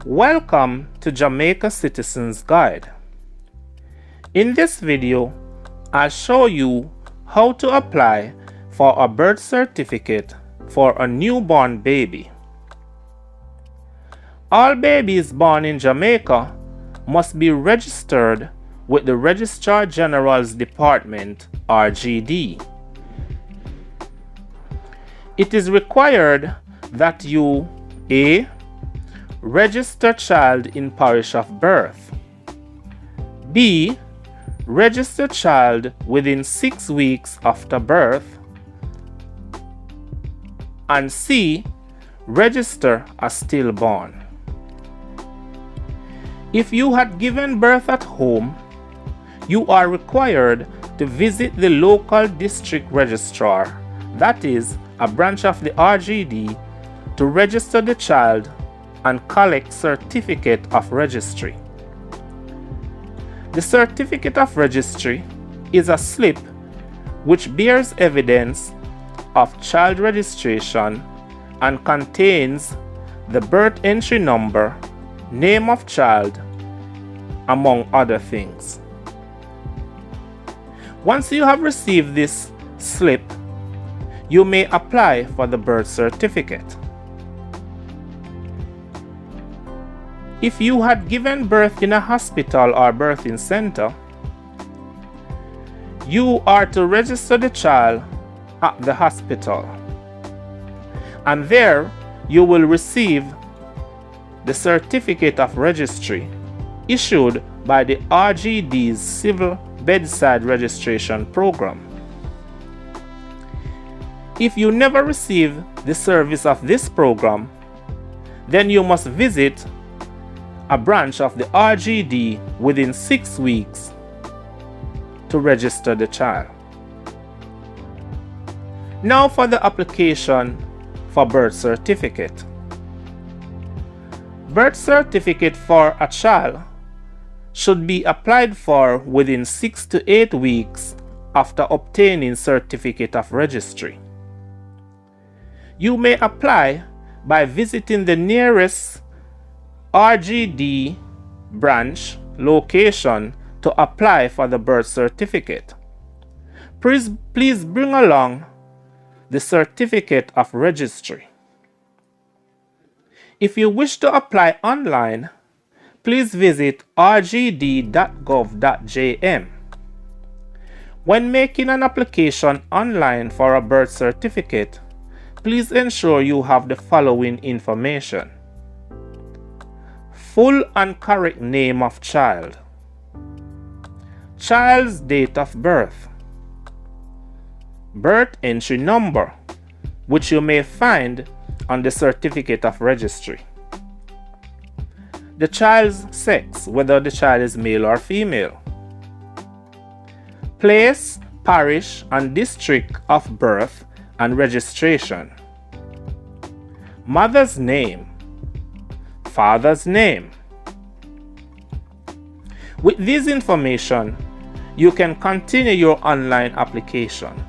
Welcome to Jamaica Citizens Guide. In this video, I'll show you how to apply for a birth certificate for a newborn baby. All babies born in Jamaica must be registered with the Registrar General's Department, RGD. It is required that you A. Register child in parish of birth. B. Register child within 6 weeks after birth. And C. Register a stillborn. If you had given birth at home, you are required to visit the local district registrar, that is, a branch of the RGD, to register the child and collect Certificate of Registry. The Certificate of Registry is a slip which bears evidence of child registration and contains the birth entry number, name of child, among other things. Once you have received this slip, you may apply for the birth certificate. If you had given birth in a hospital or birthing center, you are to register the child at the hospital, and there you will receive the Certificate of Registry issued by the RGD's Civil Bedside Registration Program. If you never receive the service of this program, then you must visit a branch of the RGD within 6 weeks to register the child. Now for the application for birth certificate. Birth certificate for a child should be applied for within 6 to 8 weeks after obtaining Certificate of Registry. You may apply by visiting the nearest RGD branch location to apply for the birth certificate. Please bring along the Certificate of Registry. If you wish to apply online, please visit rgd.gov.jm. When making an application online for a birth certificate, please ensure you have the following information: full and correct name of child, child's date of birth, birth entry number, which you may find on the Certificate of Registry, the child's sex, whether the child is male or female, place, parish, and district of birth and registration, mother's name, father's name. With this information, you can continue your online application.